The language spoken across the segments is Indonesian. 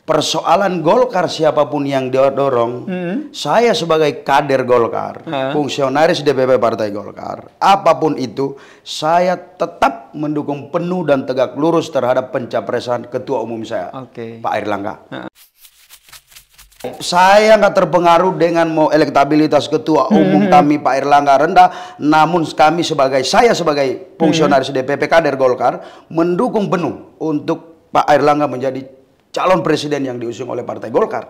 persoalan Golkar siapapun yang dia dorong, saya sebagai kader Golkar, fungsionaris DPP Partai Golkar, apapun itu, saya tetap mendukung penuh dan tegak lurus terhadap pencapresan ketua umum saya, Pak Airlangga. Saya nggak terpengaruh dengan mau elektabilitas ketua umum kami Pak Airlangga rendah, namun saya sebagai fungsionaris DPP kader Golkar mendukung penuh untuk Pak Airlangga menjadi calon presiden yang diusung oleh Partai Golkar.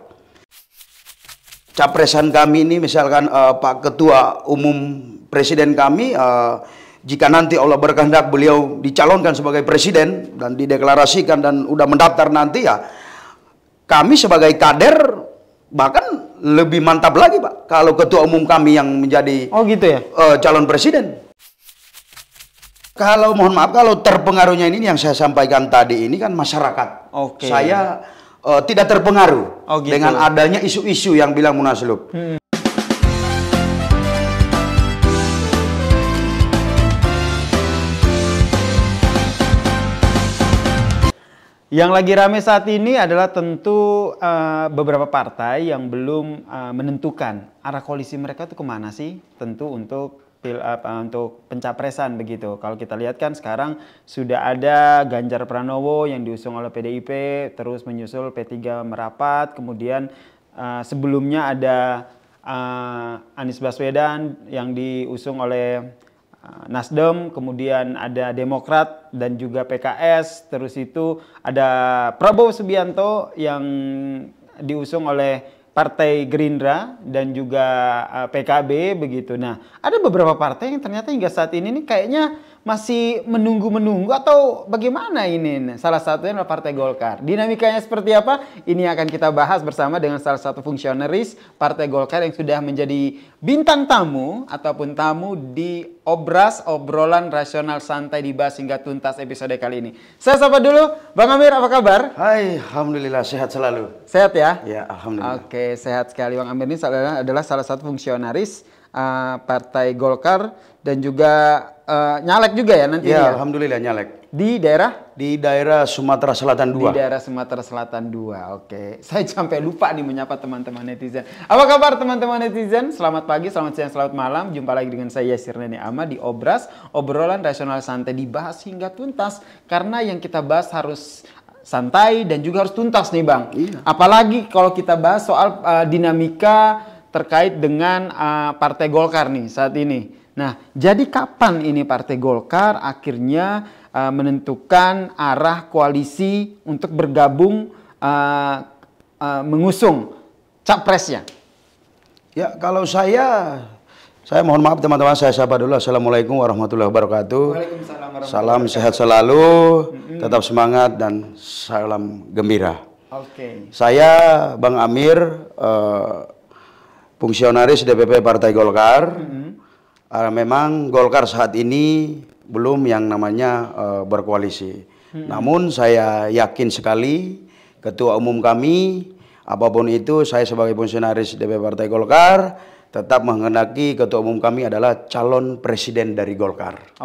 Capresan kami ini misalkan Pak Ketua Umum Presiden kami, jika nanti Allah berkehendak beliau dicalonkan sebagai presiden dan dideklarasikan dan udah mendaftar nanti, ya kami sebagai kader bahkan lebih mantap lagi Pak kalau Ketua Umum kami yang menjadi calon presiden. Kalau mohon maaf, kalau terpengaruhnya ini yang saya sampaikan tadi ini kan masyarakat. Saya tidak terpengaruh dengan adanya isu-isu yang bilang munaslup. Yang lagi rame saat ini adalah tentu beberapa partai yang belum menentukan arah koalisi mereka itu kemana sih, tentu untuk pencapresan begitu. Kalau kita lihat kan sekarang sudah ada Ganjar Pranowo yang diusung oleh PDIP, terus menyusul P3 merapat, kemudian sebelumnya ada Anies Baswedan yang diusung oleh Nasdem, kemudian ada Demokrat dan juga PKS, terus itu ada Prabowo Subianto yang diusung oleh Partai Gerindra dan juga PKB begitu. Nah, ada beberapa partai yang ternyata hingga saat ini nih kayaknya masih menunggu-menunggu atau bagaimana ini? Salah satunya adalah Partai Golkar. Dinamikanya seperti apa? Ini akan kita bahas bersama dengan salah satu fungsionaris Partai Golkar yang sudah menjadi bintang tamu ataupun tamu di Obras, obrolan rasional santai dibahas hingga tuntas episode kali ini. Saya sapa dulu, Bang Amir, apa kabar? Hai, alhamdulillah sehat selalu. Sehat ya? Ya, alhamdulillah. Oke, sehat sekali. Bang Amir ini adalah salah satu fungsionaris Partai Golkar dan juga nyalek juga ya nanti. Ya, alhamdulillah nyalek. Di daerah? Di daerah Sumatera Selatan 2. Di daerah Sumatera Selatan 2. Oke. Saya sampai lupa nih menyapa teman-teman netizen. Apa kabar teman-teman netizen? Selamat pagi, selamat siang, selamat malam. Jumpa lagi dengan saya Yasir Neni Ahmad di Obras, obrolan rasional santai dibahas hingga tuntas karena yang kita bahas harus santai dan juga harus tuntas nih Bang. Iya. Apalagi kalau kita bahas soal dinamika terkait dengan Partai Golkar nih saat ini. Nah, jadi kapan ini Partai Golkar akhirnya menentukan arah koalisi untuk bergabung mengusung capresnya? Ya, kalau saya mohon maaf teman-teman, saya sapa dulu. Assalamualaikum warahmatullahi wabarakatuh. Waalaikumsalam warahmatullahi Salam sehat selalu, tetap semangat dan salam gembira. Saya Bang Amir, fungsionaris DPP Partai Golkar. Memang Golkar saat ini belum yang namanya berkoalisi. Namun saya yakin sekali ketua umum kami, apapun itu, saya sebagai fungsionaris DPP Partai Golkar tetap menghendaki ketua umum kami adalah calon presiden dari Golkar.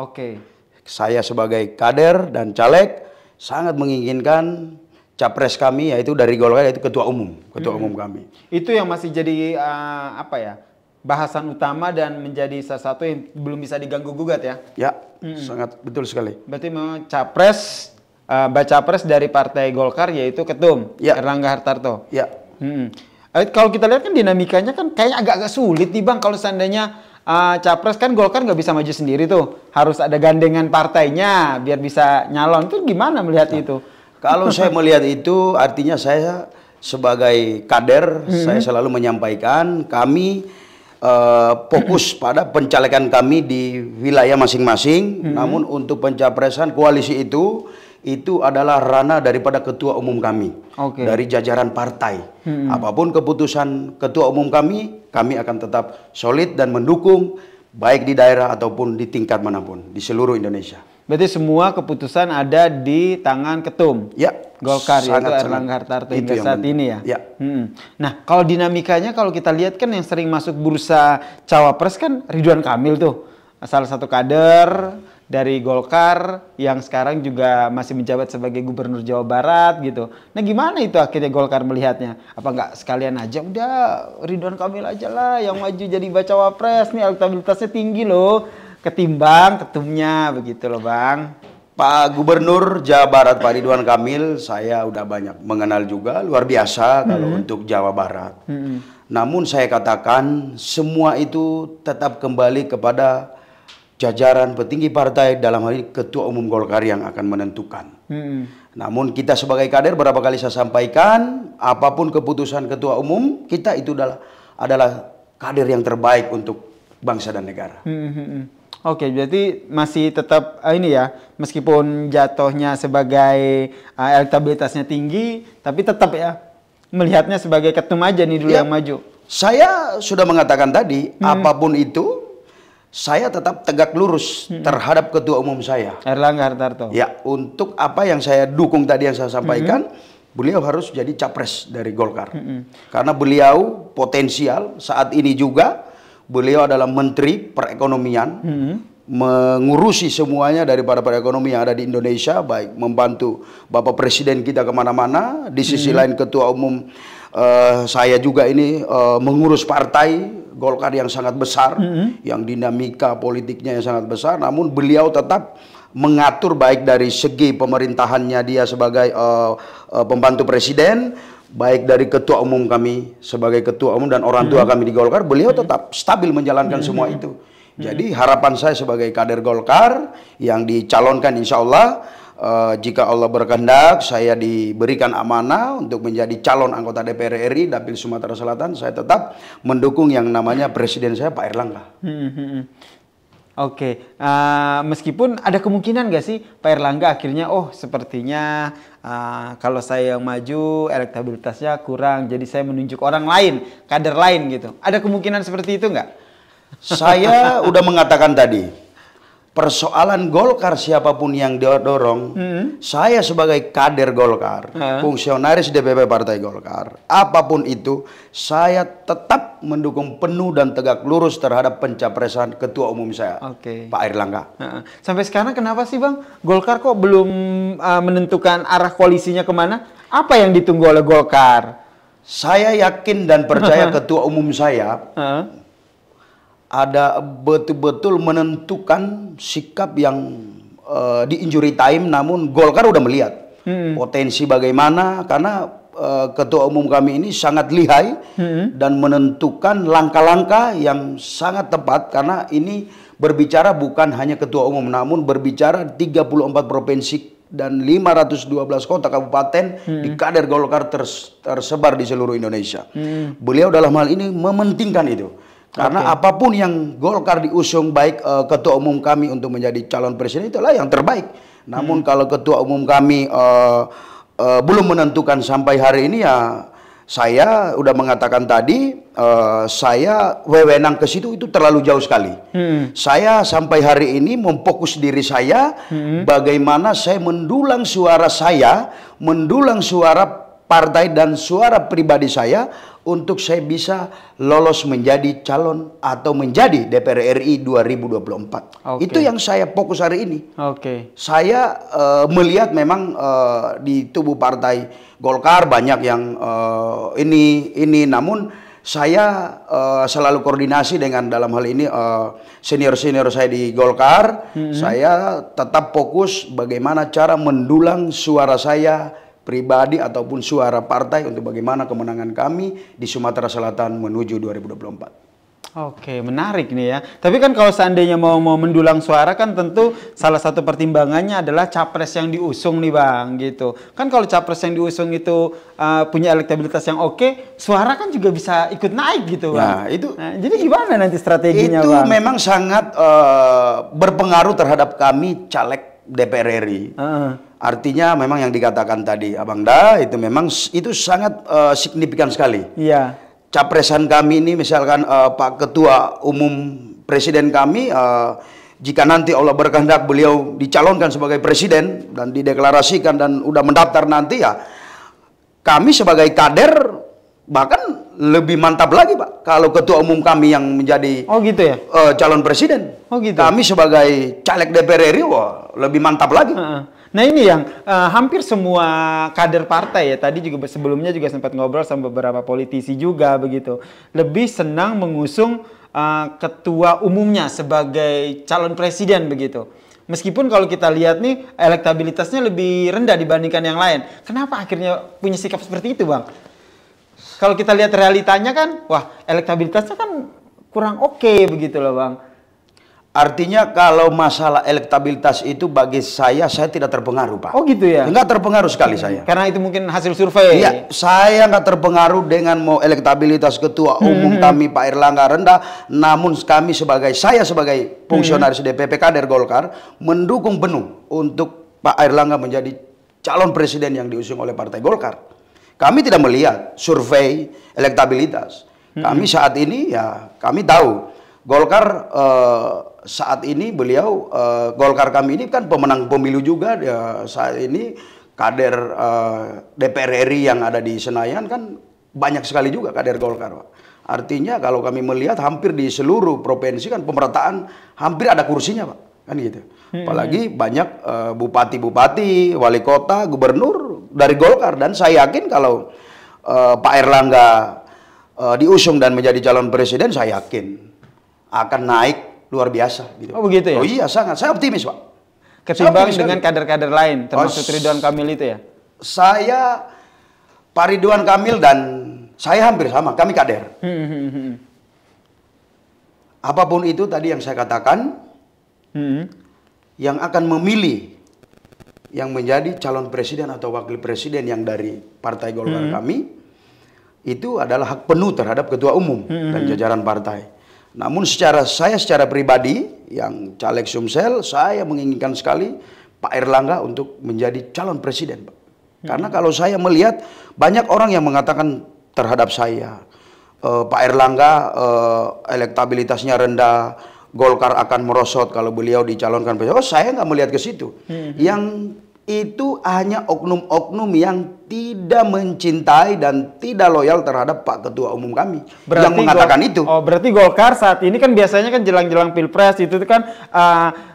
Saya sebagai kader dan caleg sangat menginginkan capres kami yaitu dari Golkar, yaitu ketua umum kami. Itu yang masih jadi bahasan utama dan menjadi salah satu yang belum bisa diganggu gugat ya? Ya, sangat betul sekali. Berarti memang baca pres dari Partai Golkar yaitu Ketum Erlangga Hartarto. Ya. Kalau kita lihat kan dinamikanya kan kayaknya agak-agak sulit nih Bang, kalau seandainya capres kan Golkar nggak bisa maju sendiri tuh, harus ada gandengan partainya biar bisa nyalon. Itu gimana melihat itu? Kalau saya melihat itu artinya saya sebagai kader, saya selalu menyampaikan kami fokus pada pencalekan kami di wilayah masing-masing. Namun untuk pencapresan koalisi itu adalah ranah daripada ketua umum kami, dari jajaran partai. Apapun keputusan ketua umum kami akan tetap solid dan mendukung baik di daerah ataupun di tingkat manapun di seluruh Indonesia. Berarti semua keputusan ada di tangan ketum Golkar, yaitu Erlangga Hartarto hingga saat ini ya. Nah, kalau dinamikanya kalau kita lihat kan yang sering masuk bursa cawapres kan Ridwan Kamil tuh, salah satu kader dari Golkar yang sekarang juga masih menjabat sebagai Gubernur Jawa Barat gitu. Nah gimana itu akhirnya Golkar melihatnya? Apa nggak sekalian aja udah Ridwan Kamil aja lah yang maju jadi bacawa pres nih, elektabilitasnya tinggi loh ketimbang ketumnya begitu loh Bang. Pak Gubernur Jawa Barat Pak Ridwan Kamil saya udah banyak mengenal juga, luar biasa kalau untuk Jawa Barat. Namun saya katakan semua itu tetap kembali kepada jajaran petinggi partai, dalam hal ini Ketua Umum Golkar yang akan menentukan. Namun kita sebagai kader berapa kali saya sampaikan, apapun keputusan Ketua Umum, kita itu adalah kader yang terbaik untuk bangsa dan negara. Oke, berarti masih tetap ini ya, meskipun jatuhnya sebagai elektabilitasnya tinggi, tapi tetap ya melihatnya sebagai ketum aja nih dulu yang maju. Saya sudah mengatakan tadi, apapun itu, saya tetap tegak lurus terhadap Ketua Umum saya. Erlangga Hartarto. Ya, untuk apa yang saya dukung tadi yang saya sampaikan, beliau harus jadi capres dari Golkar. Karena beliau potensial, saat ini juga beliau adalah Menteri Perekonomian, mengurusi semuanya daripada perekonomian yang ada di Indonesia, baik membantu Bapak Presiden kita kemana-mana. Di sisi lain Ketua Umum saya juga ini mengurus partai Golkar yang sangat besar, yang dinamika politiknya yang sangat besar. Namun beliau tetap mengatur baik dari segi pemerintahannya dia sebagai pembantu presiden, baik dari Ketua Umum kami sebagai Ketua Umum dan orang tua kami di Golkar, beliau tetap stabil menjalankan semua itu. Jadi harapan saya sebagai kader Golkar yang dicalonkan insya Allah, jika Allah berkehendak saya diberikan amanah untuk menjadi calon anggota DPR RI Dapil Sumatera Selatan, saya tetap mendukung yang namanya presiden saya Pak Erlangga. Oke, meskipun ada kemungkinan nggak sih Pak Erlangga akhirnya, oh sepertinya kalau saya yang maju elektabilitasnya kurang, jadi saya menunjuk orang lain, kader lain gitu. Ada kemungkinan seperti itu nggak? Saya udah mengatakan tadi, persoalan Golkar siapapun yang dorong, saya sebagai kader Golkar, fungsionaris DPP Partai Golkar, apapun itu, saya tetap mendukung penuh dan tegak lurus terhadap pencapresan Ketua Umum saya, Pak Erlangga. Sampai sekarang kenapa sih Bang, Golkar kok belum menentukan arah koalisinya kemana? Apa yang ditunggu oleh Golkar? Saya yakin dan percaya Ketua Umum saya ada betul-betul menentukan sikap yang di injury time, namun Golkar udah melihat potensi bagaimana, karena Ketua Umum kami ini sangat lihai dan menentukan langkah-langkah yang sangat tepat, karena ini berbicara bukan hanya Ketua Umum, namun berbicara 34 provinsi dan 512 kota kabupaten di kader Golkar tersebar di seluruh Indonesia. Beliau dalam hal ini mementingkan itu. Karena apapun yang Golkar diusung, baik Ketua Umum kami untuk menjadi calon presiden, itulah yang terbaik. Namun kalau Ketua Umum kami belum menentukan sampai hari ini, ya saya udah mengatakan tadi, saya wewenang ke situ itu terlalu jauh sekali. Saya sampai hari ini memfokus diri saya, bagaimana saya mendulang suara saya, mendulang suara partai dan suara pribadi saya, untuk saya bisa lolos menjadi calon atau menjadi DPR RI 2024. Itu yang saya fokus hari ini. Saya melihat memang di tubuh partai Golkar banyak yang ini, namun saya selalu koordinasi dengan dalam hal ini senior-senior saya di Golkar. Saya tetap fokus bagaimana cara mendulang suara saya pribadi ataupun suara partai untuk bagaimana kemenangan kami di Sumatera Selatan menuju 2024. Oke, menarik nih ya. Tapi kan kalau seandainya mau mendulang suara kan tentu salah satu pertimbangannya adalah capres yang diusung nih Bang, gitu. Kan kalau capres yang diusung itu punya elektabilitas yang oke, suara kan juga bisa ikut naik gitu Bang. Jadi gimana nanti strateginya Bang? Itu memang sangat berpengaruh terhadap kami caleg DPR RI. Artinya memang yang dikatakan tadi Abang Da itu memang itu sangat signifikan sekali. Capresan kami ini misalkan Pak Ketua Umum Presiden kami, jika nanti Allah berkehendak beliau dicalonkan sebagai presiden dan dideklarasikan dan udah mendaftar nanti, ya kami sebagai kader bahkan lebih mantap lagi, Pak. Kalau ketua umum kami yang menjadi gitu ya? Calon presiden. Gitu. Kami sebagai caleg DPR RI, wah, lebih mantap lagi. Nah ini yang hampir semua kader partai ya, tadi juga sebelumnya juga sempat ngobrol sama beberapa politisi juga begitu. Lebih senang mengusung ketua umumnya sebagai calon presiden begitu. Meskipun kalau kita lihat nih elektabilitasnya lebih rendah dibandingkan yang lain. Kenapa akhirnya punya sikap seperti itu, Bang? Kalau kita lihat realitanya kan, wah elektabilitasnya kan kurang oke begitu loh, Bang. Artinya kalau masalah elektabilitas itu bagi saya tidak terpengaruh, Pak. Gitu ya? Enggak terpengaruh sekali saya. Karena itu mungkin hasil survei. Iya, saya nggak terpengaruh dengan mau elektabilitas ketua umum kami Pak Airlangga rendah. Namun saya sebagai fungsionaris DPP kader Golkar mendukung penuh untuk Pak Airlangga menjadi calon presiden yang diusung oleh Partai Golkar. Kami tidak melihat survei elektabilitas. Kami saat ini ya kami tahu Golkar saat ini beliau Golkar kami ini kan pemenang pemilu juga ya, saat ini kader DPR RI yang ada di Senayan kan banyak sekali juga kader Golkar, Pak. Artinya kalau kami melihat hampir di seluruh provinsi kan pemerataan hampir ada kursinya, Pak. Kan gitu. Apalagi banyak bupati-bupati, wali kota, gubernur dari Golkar, dan saya yakin kalau Pak Airlangga diusung dan menjadi calon presiden, saya yakin akan naik luar biasa gitu. Begitu ya? Oh iya, sangat. Saya optimis, Pak. Ketimbang dengan kader-kader lain, termasuk Ridwan Kamil itu ya? Saya, Pak Ridwan Kamil dan saya hampir sama, kami kader. Apapun itu tadi yang saya katakan, yang akan memilih yang menjadi calon presiden atau wakil presiden yang dari Partai Golkar kami, itu adalah hak penuh terhadap ketua umum dan jajaran partai. Namun secara pribadi yang caleg Sumsel, saya menginginkan sekali Pak Airlangga untuk menjadi calon presiden, Pak. Karena kalau saya melihat banyak orang yang mengatakan terhadap saya, Pak Airlangga elektabilitasnya rendah, Golkar akan merosot kalau beliau dicalonkan presiden. Saya nggak melihat ke situ. Yang itu hanya oknum-oknum yang tidak mencintai dan tidak loyal terhadap Pak Ketua Umum kami yang mengatakan itu. Berarti Golkar saat ini kan biasanya kan jelang-jelang Pilpres itu kan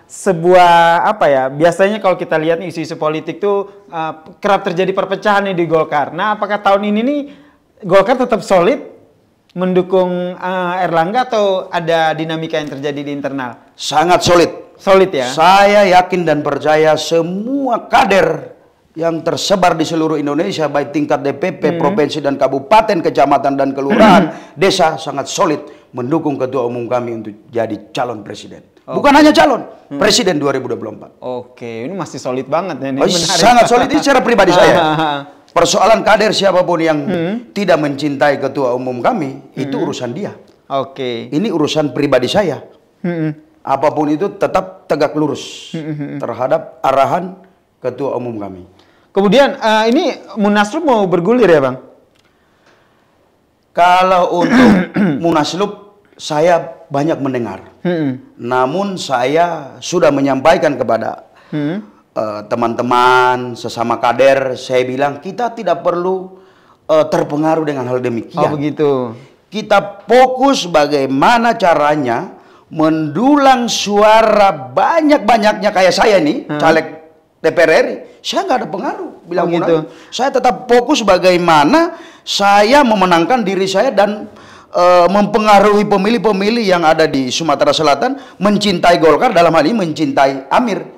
sebuah apa ya? Biasanya kalau kita lihat isu-isu politik tuh kerap terjadi perpecahan nih di Golkar. Nah, apakah tahun ini nih Golkar tetap solid mendukung Airlangga atau ada dinamika yang terjadi di internal? Sangat solid. Solid ya? Saya yakin dan percaya semua kader yang tersebar di seluruh Indonesia, baik tingkat DPP, provinsi dan kabupaten, kecamatan dan kelurahan, desa, sangat solid mendukung ketua umum kami untuk jadi calon presiden. Bukan hanya calon, presiden 2024. Ini masih solid banget ya. Ini sangat solid, ini secara pribadi saya. Persoalan kader siapapun yang tidak mencintai ketua umum kami, itu urusan dia. Ini urusan pribadi saya. Apapun itu tetap tegak lurus terhadap arahan ketua umum kami. Kemudian ini Munaslup mau bergulir ya, Bang? Kalau untuk Munaslup saya banyak mendengar. Namun saya sudah menyampaikan kepada teman-teman sesama kader, saya bilang kita tidak perlu terpengaruh dengan hal demikian. Begitu. Kita fokus bagaimana caranya mendulang suara banyak-banyaknya kayak saya nih, caleg DPR RI. Saya nggak ada pengaruh, bilang gitu. Saya tetap fokus bagaimana saya memenangkan diri saya dan mempengaruhi pemilih-pemilih yang ada di Sumatera Selatan mencintai Golkar, dalam hal ini mencintai Amir.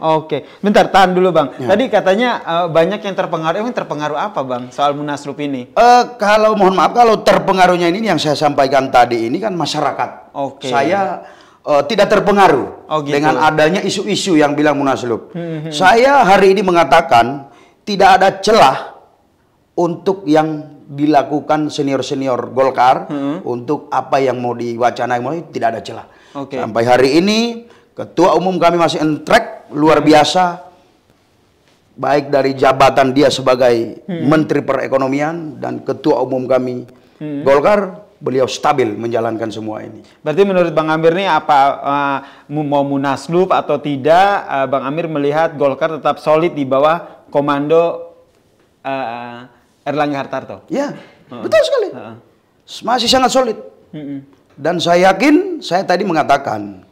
Bentar, tahan dulu, Bang. Tadi katanya banyak yang terpengaruh. Emang terpengaruh apa, Bang, soal Munaslup ini? Kalau mohon maaf, kalau terpengaruhnya ini yang saya sampaikan tadi ini kan masyarakat. Saya tidak terpengaruh dengan adanya isu-isu yang bilang Munaslup. Saya hari ini mengatakan tidak ada celah untuk yang dilakukan senior-senior Golkar untuk apa yang mau diwacanakan, tidak ada celah. Sampai hari ini ketua umum kami masih on track luar biasa, baik dari jabatan dia sebagai Menteri Perekonomian dan ketua umum kami Golkar, beliau stabil menjalankan semua ini. Berarti menurut Bang Amir nih mau Munaslup atau tidak, Bang Amir melihat Golkar tetap solid di bawah komando Erlangga Hartarto? Ya, betul sekali. masih sangat solid. Dan saya yakin, saya tadi mengatakan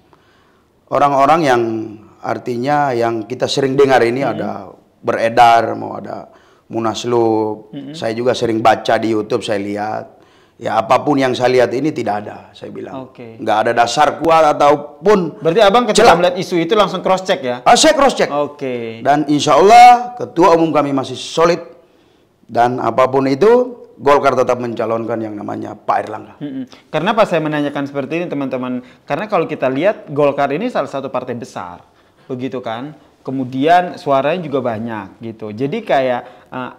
orang-orang yang artinya yang kita sering dengar ini ada beredar, mau ada munaslup. Saya juga sering baca di YouTube, saya lihat. Ya apapun yang saya lihat ini tidak ada, saya bilang. Nggak ada dasar kuat ataupun. Berarti abang ketika melihat isu itu langsung cross check ya? Saya cross check. Dan insya Allah ketua umum kami masih solid. Dan apapun itu, Golkar tetap mencalonkan yang namanya Pak Airlangga. Karena pas saya menanyakan seperti ini teman-teman, karena kalau kita lihat Golkar ini salah satu partai besar, begitu kan? Kemudian suaranya juga banyak gitu. Jadi kayak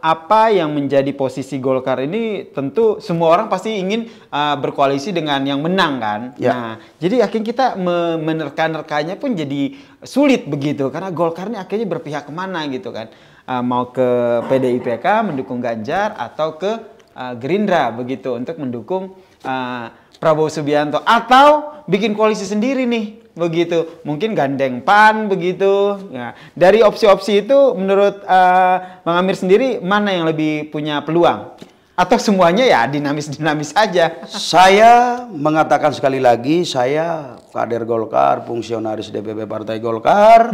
apa yang menjadi posisi Golkar ini tentu semua orang pasti ingin berkoalisi dengan yang menang kan. Ya. Nah, jadi akhirnya kita menerka-nerkanya pun jadi sulit begitu karena Golkar ini akhirnya berpihak kemana gitu kan. Mau ke PDIPK mendukung Ganjar atau ke Gerindra begitu untuk mendukung Prabowo Subianto atau bikin koalisi sendiri nih. Begitu, mungkin gandeng PAN begitu. Ya. Dari opsi-opsi itu menurut Bang Amir sendiri mana yang lebih punya peluang? Atau semuanya ya dinamis-dinamis saja? Saya mengatakan sekali lagi, saya kader Golkar, fungsionaris DPP Partai Golkar.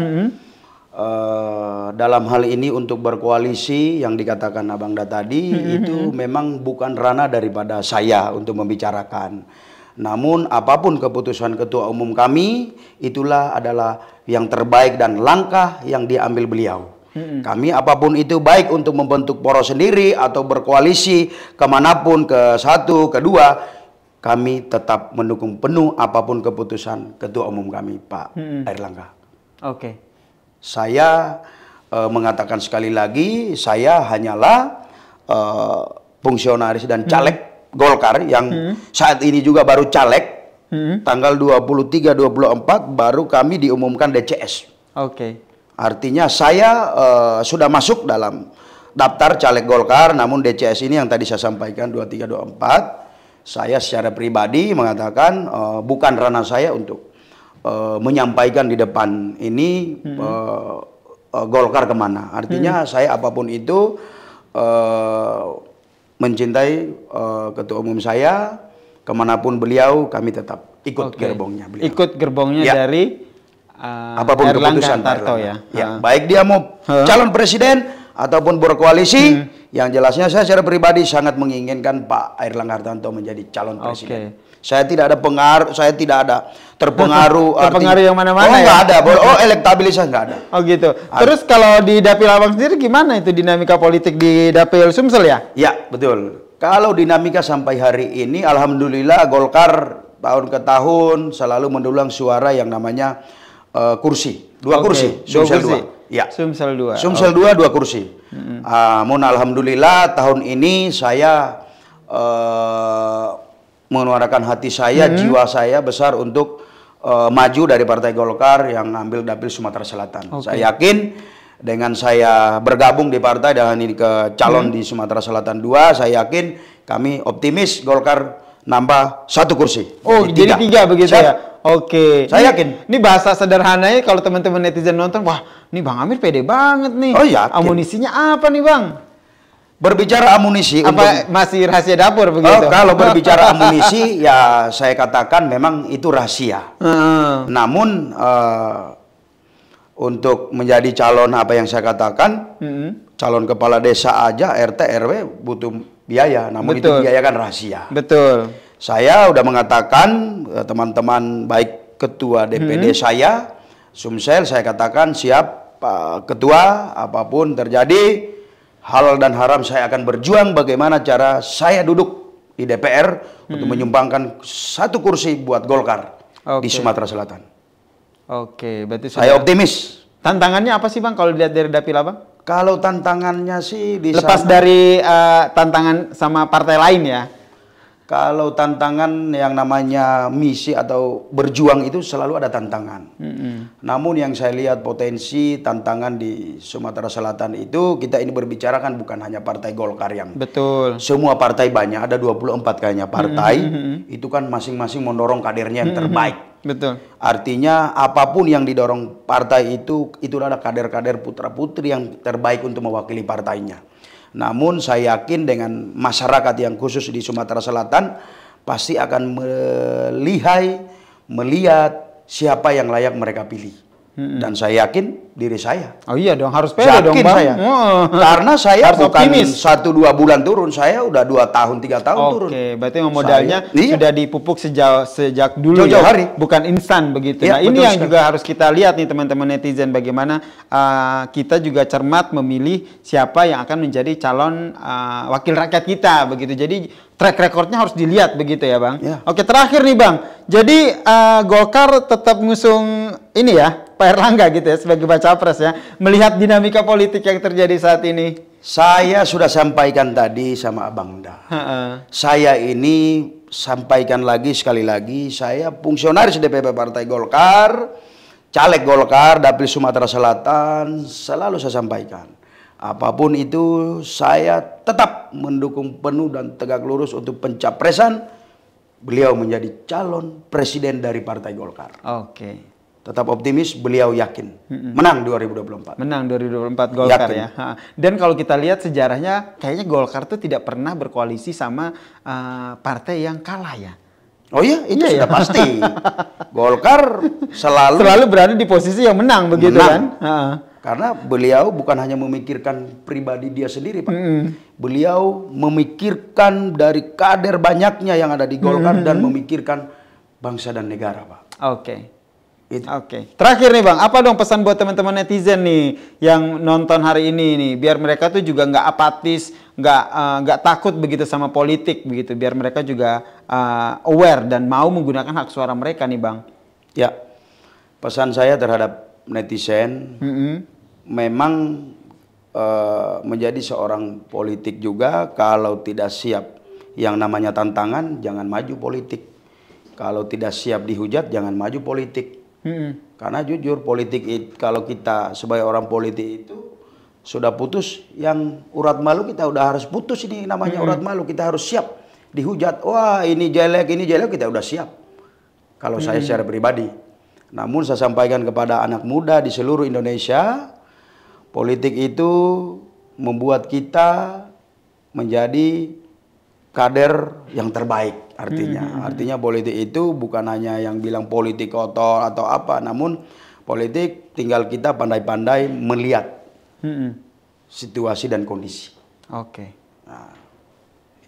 Dalam hal ini untuk berkoalisi yang dikatakan Abang Da tadi itu memang bukan ranah daripada saya untuk membicarakan. Namun apapun keputusan ketua umum kami, itulah adalah yang terbaik dan langkah yang diambil beliau. Kami apapun itu baik untuk membentuk poros sendiri atau berkoalisi kemanapun, ke satu, kedua, kami tetap mendukung penuh apapun keputusan ketua umum kami, Pak Airlangga. Saya mengatakan sekali lagi, saya hanyalah fungsionaris dan caleg Golkar yang saat ini juga baru caleg, tanggal 23-24 baru kami diumumkan DCS. Artinya saya sudah masuk dalam daftar caleg Golkar, namun DCS ini yang tadi saya sampaikan 23-24, saya secara pribadi mengatakan bukan ranah saya untuk menyampaikan di depan ini Golkar kemana. Artinya saya apapun itu mencintai ketua umum saya, kemanapun beliau kami tetap ikut gerbongnya beliau. Ikut gerbongnya dari apapun keputusan Tarto ya. Baik dia mau calon presiden ataupun berkoalisi, yang jelasnya saya secara pribadi sangat menginginkan Pak Airlangga Hartarto menjadi calon presiden. Saya tidak ada pengaruh, saya tidak ada terpengaruh. Terpengaruh yang mana-mana nggak ada. Elektabilitas nggak ada. Gitu. Terus kalau di Dapil Abang sendiri gimana itu dinamika politik di Dapil Sumsel ya? Ya, betul. Kalau dinamika sampai hari ini, alhamdulillah Golkar tahun ke tahun selalu mendulang suara yang namanya kursi. Dua kursi, Sumsel 2. Ya. Sumsel 2. Sumsel 2, 2 kursi. Namun alhamdulillah tahun ini saya mengeluarkan hati saya, jiwa saya besar untuk maju dari Partai Golkar yang ambil Dapil Sumatera Selatan. Saya yakin dengan saya bergabung di partai dan ini ke calon di Sumatera Selatan 2, saya yakin kami optimis Golkar nambah 1 kursi. Jadi 3 begitu ya? Saya yakin. Ini bahasa sederhananya kalau teman-teman netizen nonton, wah ini Bang Amir pede banget nih. Amunisinya apa nih Bang? Berbicara amunisi, apa masih rahasia dapur begitu? Kalau berbicara amunisi, ya saya katakan memang itu rahasia. Namun untuk menjadi calon apa yang saya katakan, calon kepala desa aja, RT, RW butuh biaya. Namun itu biaya kan rahasia. Betul. Saya udah mengatakan teman-teman baik ketua DPD saya, Sumsel, saya katakan siap Pak Ketua, apapun terjadi. Halal dan haram saya akan berjuang bagaimana cara saya duduk di DPR untuk menyumbangkan 1 kursi buat Golkar di Sumatera Selatan. Berarti saya optimis. Tantangannya apa sih Bang kalau dilihat dari Dapil Abang? Kalau tantangannya sih di lepas dari tantangan sama partai lain ya. Kalau tantangan yang namanya misi atau berjuang itu selalu ada tantangan. Namun yang saya lihat potensi tantangan di Sumatera Selatan itu, kita ini berbicara kan bukan hanya partai Golkar yang semua partai banyak, ada 24 kayaknya partai, itu kan masing-masing mendorong kadernya yang terbaik. Artinya apapun yang didorong partai itu adalah kader-kader putra-putri yang terbaik untuk mewakili partainya. Namun saya yakin dengan masyarakat yang khusus di Sumatera Selatan pasti akan melihat siapa yang layak mereka pilih. Dan saya yakin diri saya. Oh iya dong, harus pede dong Bang. Saya. Karena saya harus bukan optimis. 1-2 bulan turun, saya udah 2 tahun 3 tahun turun. Oke, berarti modalnya iya, sudah dipupuk sejak dulu jauh-jauh ya, hari. Bukan instan begitu. Iya, Nah ini yang sekali. juga harus kita lihat nih teman-teman netizen, bagaimana kita juga cermat memilih siapa yang akan menjadi calon wakil rakyat kita begitu. Jadi track recordnya harus dilihat begitu ya Bang. Ya. Oke, terakhir nih Bang. Jadi Golkar tetap ngusung ini ya, Pak Erlangga gitu ya sebagai baca pres ya. Melihat dinamika politik yang terjadi saat ini. Saya sudah sampaikan tadi sama Abang Da. Saya ini sampaikan lagi sekali lagi, saya fungsionaris DPP Partai Golkar, caleg Golkar, Dapil Sumatera Selatan, selalu saya sampaikan. Apapun itu, saya tetap mendukung penuh dan tegak lurus untuk pencapresan beliau menjadi calon presiden dari Partai Golkar. Oke. Tetap optimis, beliau yakin menang 2024. Menang 2024 Golkar Yakin. ya. Dan kalau kita lihat sejarahnya, kayaknya Golkar tuh tidak pernah berkoalisi sama partai yang kalah ya. Oh iya, itu Iya sudah ya? pasti. Golkar selalu berada di posisi yang menang begitu Menang. kan. karena beliau bukan hanya memikirkan pribadi dia sendiri, Pak. Beliau memikirkan dari kader banyaknya yang ada di Golkar dan memikirkan bangsa dan negara, Pak. Oke. Itu. Oke. Terakhir nih Bang, apa dong pesan buat teman-teman netizen nih yang nonton hari ini nih, biar mereka tuh juga nggak apatis, nggak takut begitu sama politik begitu, biar mereka juga aware dan mau menggunakan hak suara mereka nih Bang. Ya, pesan saya terhadap netizen, memang menjadi seorang politik juga, kalau tidak siap yang namanya tantangan, jangan maju politik. Kalau tidak siap dihujat, jangan maju politik. Karena jujur politik kalau kita sebagai orang politik itu sudah putus, yang urat malu kita udah harus putus, ini namanya urat malu, kita harus siap dihujat. Wah ini jelek kita udah siap. Kalau saya secara pribadi. Namun saya sampaikan kepada anak muda di seluruh Indonesia, politik itu membuat kita menjadi kader yang terbaik. Artinya politik itu bukan hanya yang bilang politik kotor atau apa, namun politik tinggal kita pandai-pandai melihat situasi dan kondisi. Oke. Nah,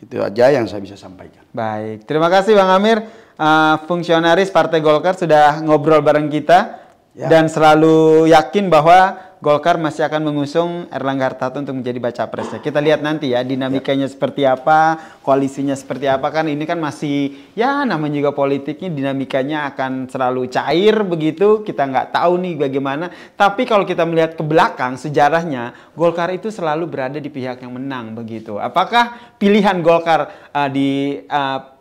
itu aja yang saya bisa sampaikan. Baik, terima kasih Bang Amir, fungsionaris Partai Golkar sudah ngobrol bareng kita dan selalu yakin bahwa Golkar masih akan mengusung Erlangga Hartarto untuk menjadi baca presnya. Kita lihat nanti ya dinamikanya seperti apa, koalisinya seperti apa, kan ini kan masih ya namanya juga politiknya, dinamikanya akan selalu cair begitu, kita nggak tahu nih bagaimana. Tapi kalau kita melihat ke belakang sejarahnya, Golkar itu selalu berada di pihak yang menang begitu. Apakah pilihan Golkar di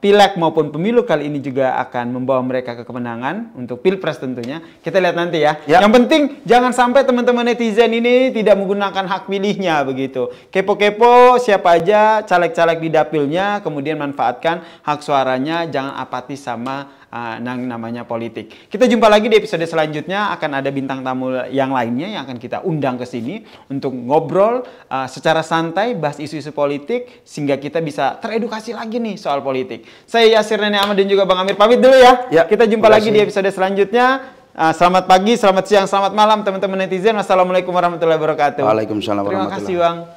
Pileg maupun pemilu kali ini juga akan membawa mereka ke kemenangan untuk Pilpres tentunya? Kita lihat nanti ya. Yang penting jangan sampai teman-teman netizen ini tidak menggunakan hak pilihnya begitu. Kepo-kepo siapa aja caleg-caleg di dapilnya, kemudian manfaatkan hak suaranya, jangan apatis sama namanya politik. Kita jumpa lagi di episode selanjutnya, akan ada bintang tamu yang lainnya yang akan kita undang ke sini untuk ngobrol secara santai, bahas isu-isu politik sehingga kita bisa teredukasi lagi nih soal politik. Saya Yasir Nenek Ahmad dan juga Bang Amir pamit dulu ya. Kita jumpa lagi di episode selanjutnya. Selamat pagi, selamat siang, selamat malam teman-teman netizen. Wassalamualaikum warahmatullahi wabarakatuh. Waalaikumsalam warahmatullahi wabarakatuh. Terima kasih Bang.